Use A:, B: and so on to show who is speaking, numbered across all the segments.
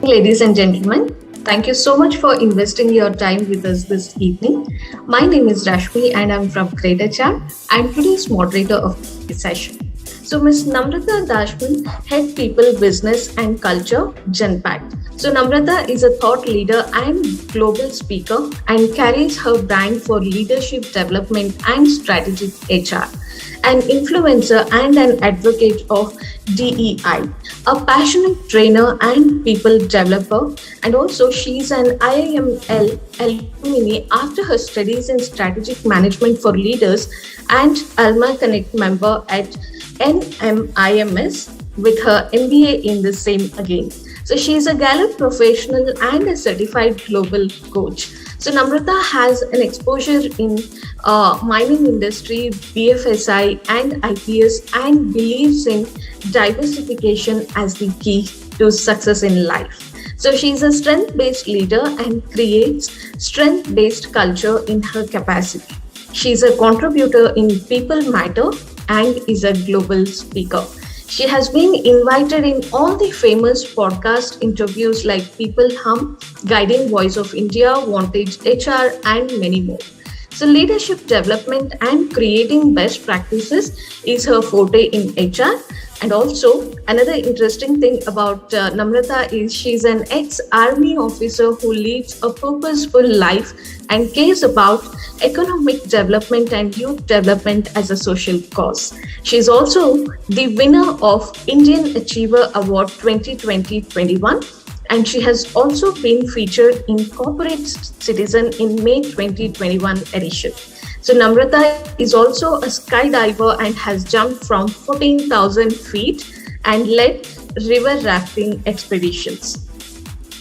A: Ladies and gentlemen, thank you so much for investing your time with us this evening. My name is Rashmi and I'm from GreytHR. I'm today's moderator of the session. So, Ms. Namrata Dhasmana, Head People, Business and Culture, Genpact. So, Namrata is a thought leader and global speaker and carries her brand for leadership development and strategic HR, an influencer and an advocate of DEI, a passionate trainer and people developer, and also she's an IIML alumni after her studies in strategic management for leaders and Alma Connect member at NMIMS with her MBA in the same again. So she's a Gallup professional and a certified global coach. So Namrata has an exposure in mining industry, BFSI and IPS and believes in diversification as the key to success in life. So she's a strength-based leader and creates strength-based culture in her capacity. She's a contributor in People Matter and is a global speaker. She has been invited in all the famous podcast interviews like People Hum, Guiding Voice of India, Vantage HR, and many more. So leadership development and creating best practices is her forte in HR. And also another interesting thing about Namrata is she's an ex-army officer who leads a purposeful life and cares about economic development and youth development as a social cause. She is also the winner of Indian Achiever Award 2020-21 and she has also been featured in Corporate Citizen in May 2021 edition. So Namrata is also a skydiver and has jumped from 14,000 feet and led river rafting expeditions.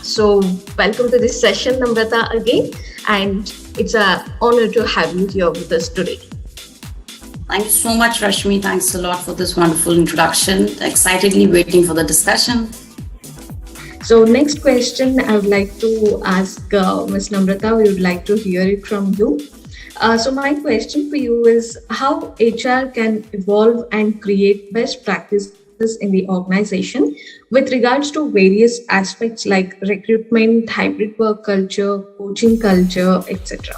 A: So welcome to this session, Namrata, again, and it's an honor to have you here with us today.
B: Thank you so much, Rashmi. Thanks a lot for this wonderful introduction. Excitedly waiting for the discussion.
A: So next question I would like to ask Ms. Namrata, we would like to hear it from you. So my question for you is how HR can evolve and create best practices in the organization with regards to various aspects like recruitment, hybrid work culture, coaching culture, etc.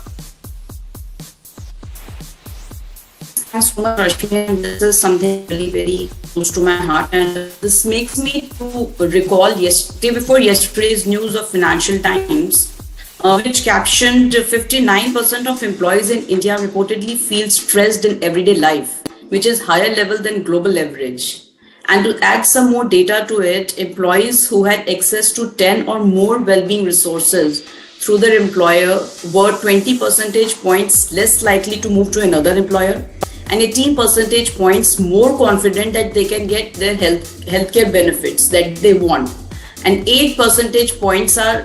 B: Thanks so much, Rashmi. This is something really very close to my heart, and this makes me to recall day before yesterday's news of Financial Times, which captioned 59% of employees in India reportedly feel stressed in everyday life, which is higher level than global average. And to add some more data to it, employees who had access to 10 or more well-being resources through their employer were 20 percentage points less likely to move to another employer and 18 percentage points more confident that they can get their healthcare benefits that they want. And 8 percentage points are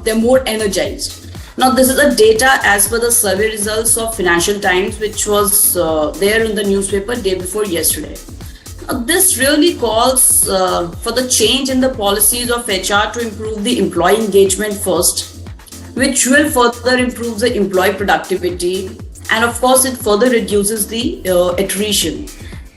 B: they're more energized. Now, this is a data as per the survey results of Financial Times, which was there in the newspaper day before yesterday. This really calls for the change in the policies of HR to improve the employee engagement first, which will further improve the employee productivity. And of course, it further reduces the attrition.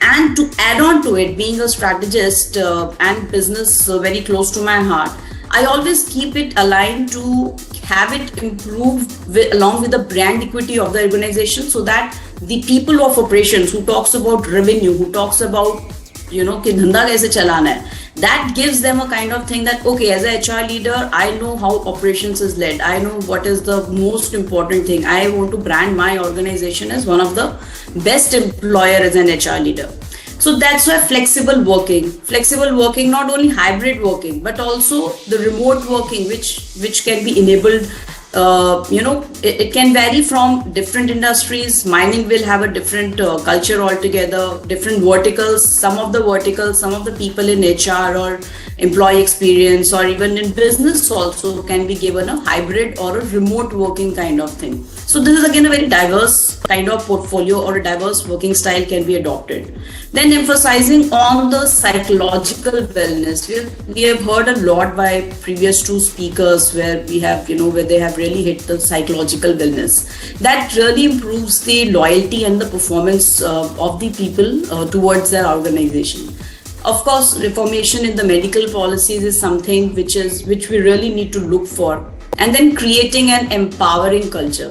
B: And to add on to it, being a strategist and business very close to my heart, I always keep it aligned to have it improve along with the brand equity of the organization, so that the people of operations who talks about revenue, who talks about कि धंधा कैसे चलाना है, that gives them a kind of thing that, okay, as a HR leader, I know how operations is led. I know what is the most important thing. I want to brand my organization as one of the best employer as an HR leader. So that's why flexible working, not only hybrid working, but also the remote working, which can be enabled. It can vary from different industries. Mining will have a different culture altogether, different verticals. Some of the people in HR or employee experience, or even in business also can be given a hybrid or a remote working kind of thing. So this is again a very diverse kind of portfolio, or a diverse working style can be adopted. Then emphasizing on the psychological wellness. We have heard a lot by previous two speakers where we have, where they have really hit the psychological wellness. That really improves the loyalty and the performance of the people towards their organization. Of course, reformation in the medical policies is something which we really need to look for. And then creating an empowering culture,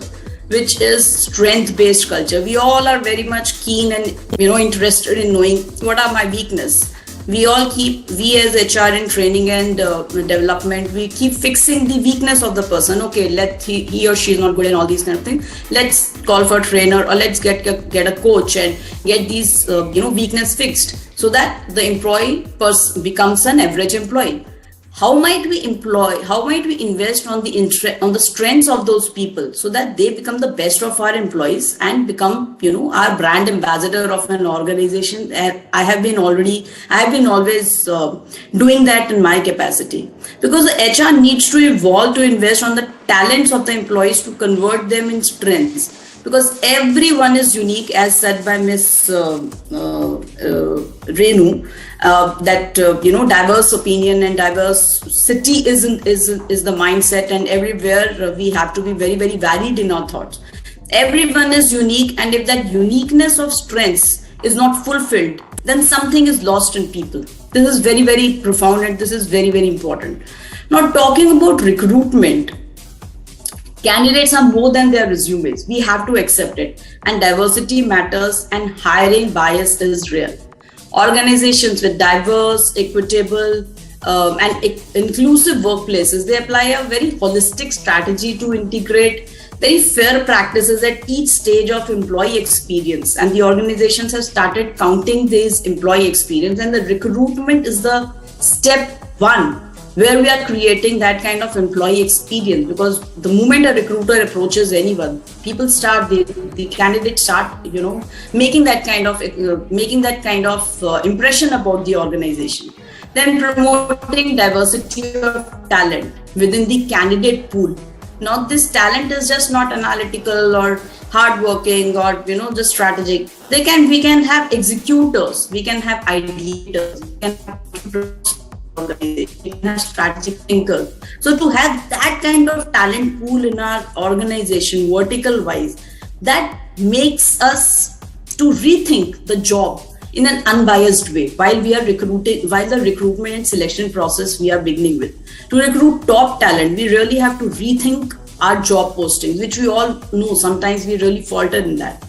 B: which is strength-based culture. We all are very much keen and interested in knowing what are my weakness. We as HR in training and development, we keep fixing the weakness of the person. Okay, he or she is not good in all these kind of things. Let's call for a trainer, or let's get a coach and get these weakness fixed, so that the employee becomes an average employee. How might we invest on the strengths of those people, so that they become the best of our employees and become, our brand ambassador of an organization? I have been always doing that in my capacity, because the HR needs to evolve to invest on the talents of the employees to convert them in strengths. Because everyone is unique, as said by Miss Renu, that diverse opinion and diversity is the mindset, and everywhere we have to be very, very varied in our thoughts. Everyone is unique, and if that uniqueness of strengths is not fulfilled, then something is lost in people. This is very, very profound, and this is very, very important. Now, talking about recruitment, candidates are more than their resumes. We have to accept it. And diversity matters, and hiring bias is real. Organizations with diverse, equitable, and inclusive workplaces, they apply a very holistic strategy to integrate very fair practices at each stage of employee experience. And the organizations have started counting these employee experience, and the recruitment is the step one, where we are creating that kind of employee experience. Because the moment a recruiter approaches anyone, the candidates start, making that kind of impression about the organization. Then promoting diversity of talent within the candidate pool. Now, this talent is just not analytical or hardworking or just strategic. We can have executors, we can have ideators, we can have organization, strategic thinkers. So to have that kind of talent pool in our organization, vertical wise, that makes us to rethink the job in an unbiased way while the recruitment and selection process we are beginning with. To recruit top talent, we really have to rethink our job postings, which we all know sometimes we really falter in that.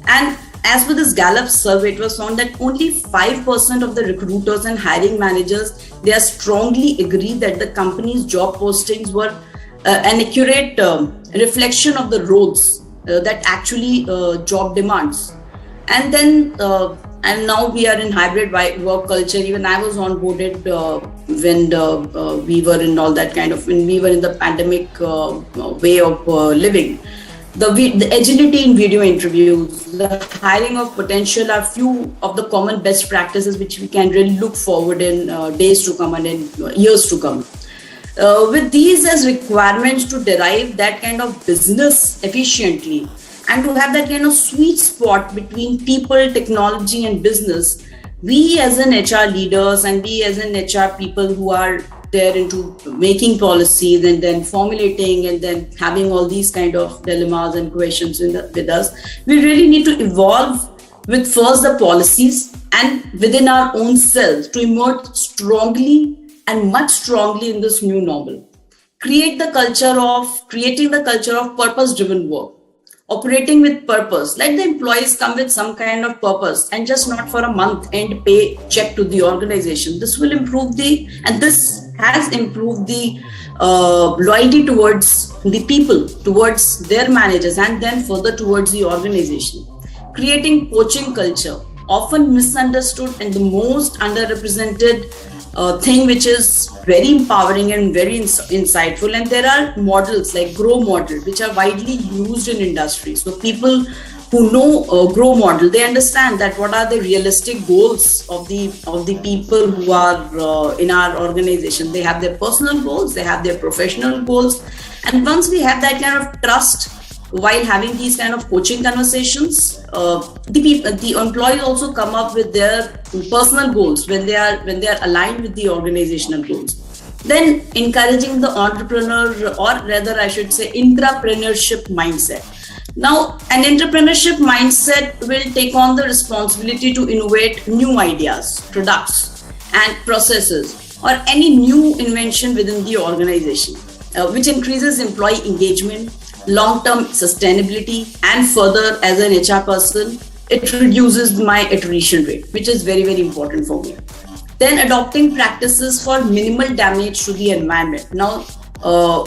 B: And as per this Gallup survey, it was found that only 5% of the recruiters and hiring managers, they are strongly agreed that the company's job postings were an accurate reflection of the roles that actually job demands. And then, and now we are in hybrid work culture. Even I was onboarded when we were in all that kind of, when we were in the pandemic way of living. The agility in video interviews, the hiring of potential are few of the common best practices which we can really look forward in days to come and in years to come. With these as requirements to derive that kind of business efficiently and to have that kind of sweet spot between people, technology and business, we as an HR leaders and we as an HR people who are there into making policies and then formulating and then having all these kind of dilemmas and questions with us, we really need to evolve with first the policies and within our own selves to emerge strongly and much strongly in this new normal. Creating the culture of purpose-driven work. Operating with purpose. Let the employees come with some kind of purpose and just not for a month-end pay check to the organization. This will improve this has improved the loyalty towards the people, towards their managers, and then further towards the organization. Creating coaching culture, often misunderstood and the most underrepresented thing which is very empowering and very insightful. And there are models like grow model which are widely used in industry. So people who know grow model, they understand that what are the realistic goals of the people who are in our organization. They have their personal goals, they have their professional goals, and once we have that kind of trust while having these kind of coaching conversations, the employees also come up with their personal goals when they are aligned with the organizational goals. Then encouraging the entrepreneur, or rather I should say intrapreneurship mindset. Now, an entrepreneurship mindset will take on the responsibility to innovate new ideas, products, and processes, or any new invention within the organization, which increases employee engagement, long-term sustainability, and further, as an HR person, it reduces my attrition rate, which is very, very important for me. Then adopting practices for minimal damage to the environment. Now,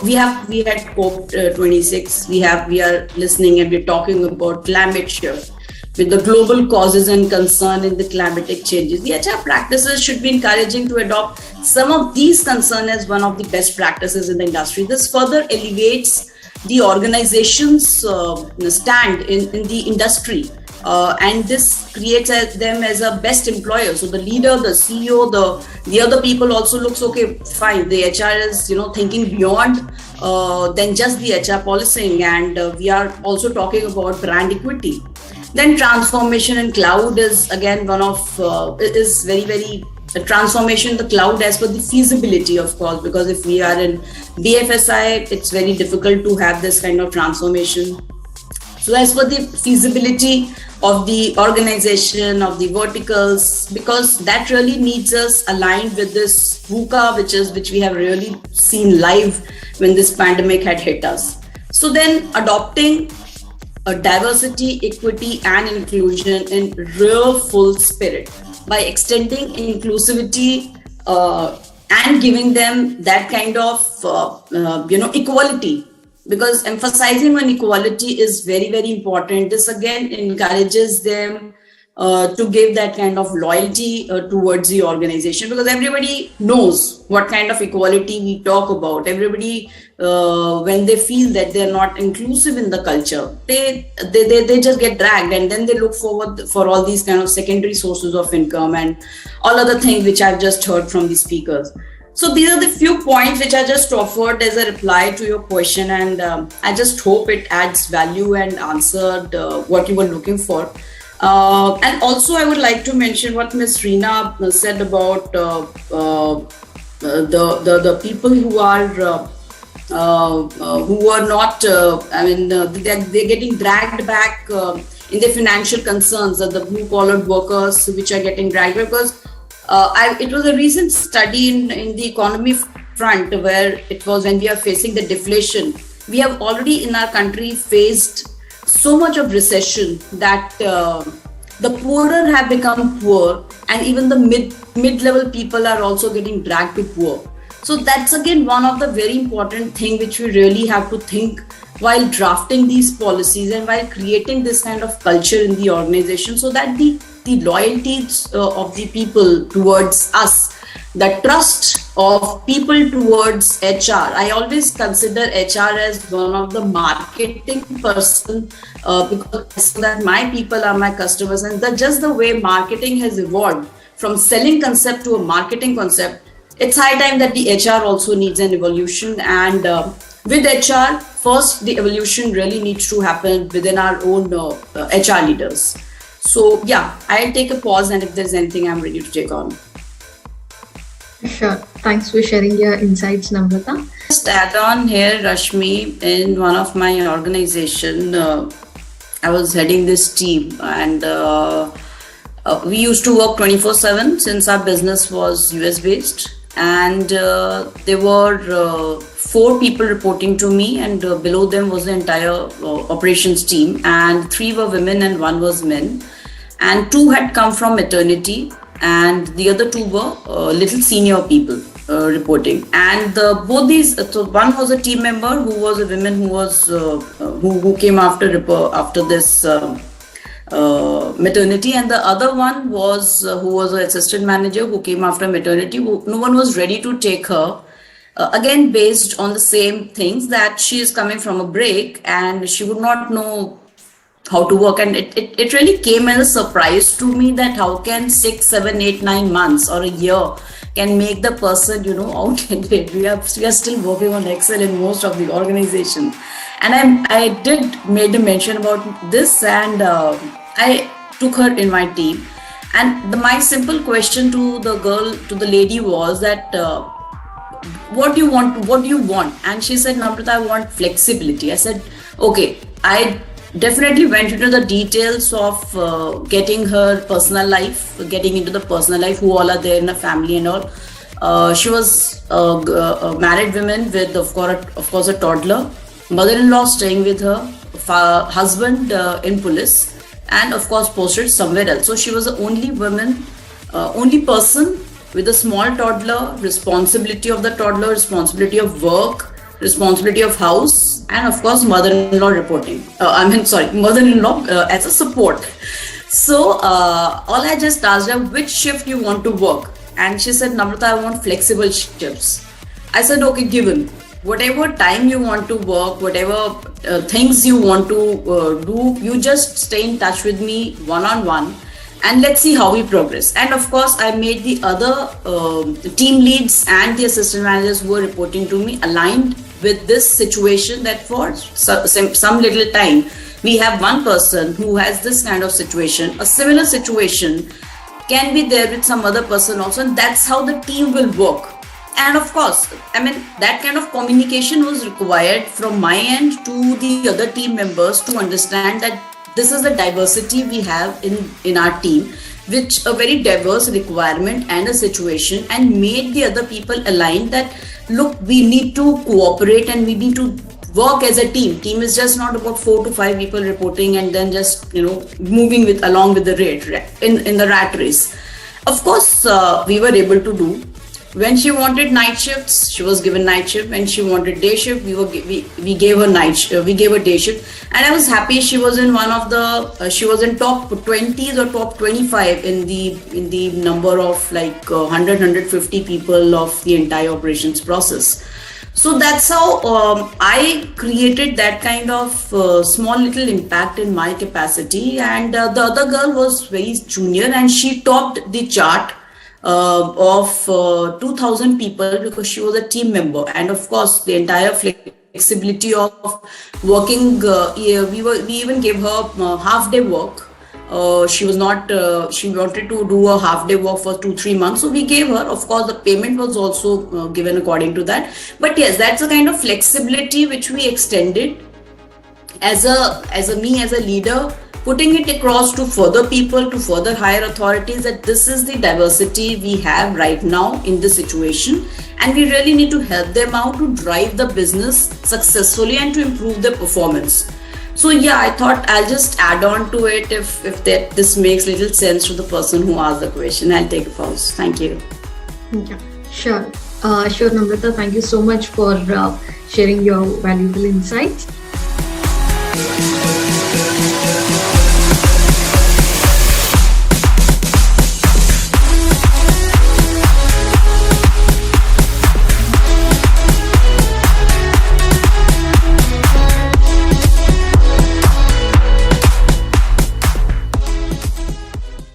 B: we had COP26. We are listening and we're talking about climate shift with the global causes and concern in the climatic changes. The HR practices should be encouraging to adopt some of these concerns as one of the best practices in the industry. This further elevates the organization's stand in the industry, and this creates them as a best employer. So the leader, the CEO, the other people also looks, okay, fine, the HR is thinking beyond than just the HR policing, and we are also talking about brand equity. Then transformation in cloud is again one of is very, very the transformation in the cloud as per the feasibility, of course, because if we are in BFSI, it's very difficult to have this kind of transformation. So as per the feasibility of the organization, of the verticals, because that really needs us aligned with this VUCA, which we have really seen live when this pandemic had hit us. So then adopting a diversity, equity, and inclusion in real full spirit by extending inclusivity and giving them that kind of equality, because emphasizing on equality is very, very important. This again encourages them to give that kind of loyalty towards the organization, because everybody knows what kind of equality we talk about. Everybody, when they feel that they're not inclusive in the culture, they just get dragged, and then they look forward for all these kind of secondary sources of income and all other things which I've just heard from the speakers. So these are the few points which I just offered as a reply to your question, and I just hope it adds value and answered what you were looking for. And also, I would like to mention what Ms. Reena said about the people who are not. They're getting dragged back in their financial concerns. The blue-collar workers which are getting dragged, because it was a recent study in the economy front where it was when we are facing the deflation. We have already in our country faced so much of recession that the poorer have become poor, and even the mid-level people are also getting dragged to poor. So that's again one of the very important thing which we really have to think while drafting these policies and while creating this kind of culture in the organization, so that the loyalties of the people towards us, the trust of people towards HR. I always consider HR as one of the marketing person, because that my people are my customers, and just the way marketing has evolved from selling concept to a marketing concept, it's high time that the HR also needs an evolution. And with HR, first the evolution really needs to happen within our own HR leaders. So yeah, I'll take a pause, and if there's anything, I'm ready to take on.
A: Sure. Thanks for sharing your insights, Namrata.
B: Just add on here, Rashmi, in one of my organization, I was heading this team, and we used to work 24/7 since our business was US based, and there were 4 people reporting to me, and below them was the entire operations team, and 3 were women and 1 was men, and 2 had come from maternity, and the other 2 were little senior people reporting. And both these, so one was a team member who was a woman who was who came after this maternity, and the other one was who was an assistant manager who came after maternity. No one was ready to take her. Again, based on the same things that she is coming from a break and she would not know how to work, and it really came as a surprise to me that how can 6, 7, 8, 9 months or a year can make the person outdated. We are still working on Excel in most of the organization, and I did made a mention about this, and I took her in my team, and my simple question to the lady was that what do you want? And she said, Namrata, I want flexibility. I said, okay. I definitely went into the details of getting her personal life, getting into the personal life, who all are there in the family and all. She was a married woman with of course a toddler, mother-in-law staying with her, husband in police, and of course posted somewhere else. So she was the only woman, only person with a small toddler, responsibility of the toddler, responsibility of work, responsibility of house, and of course mother-in-law reporting. Mother-in-law as a support. So all I just asked her, which shift you want to work? And she said, Namrata, I want flexible shifts. I said, okay, given whatever time you want to work, whatever things you want to do, you just stay in touch with me one-on-one, and let's see how we progress. And of course, I made the other team leads and the assistant managers who were reporting to me aligned with this situation, that for some little time we have one person who has this kind of situation. A similar situation can be there with some other person also, and that's how the team will work. And of course, that kind of communication was required from my end to the other team members to understand that this is the diversity we have in our team, which a very diverse requirement and a situation, and made the other people aligned that, look, we need to cooperate and we need to work as a team. Team is just not about 4 to 5 people reporting and then just moving along with the rate in the rat race. Of course, we were able to do. When she wanted night shifts, she was given night shift. When she wanted day shift, we gave her we gave her day shift. And I was happy she was in one of the she was in top 20s or top 25 in the number of like 150 people of the entire operations process. So that's how I created that kind of small little impact in my capacity. And the other girl was very junior, and she topped the chart of 2,000 people because she was a team member. And of course, the entire flexibility of working, we even gave her half day work. She was not, she wanted to do a half day work for 2-3 months. So we gave her, of course, the payment was also given according to that. But yes, that's a kind of flexibility which we extended as a leader, putting it across to further people, to further higher authorities, that this is the diversity we have right now in the situation, and we really need to help them out to drive the business successfully and to improve their performance. So yeah, I thought I'll just add on to it if this makes little sense to the person who asked the question. I'll take a pause. Thank you.
A: Yeah, sure. Sure, Namrata. Thank you so much for sharing your valuable insights.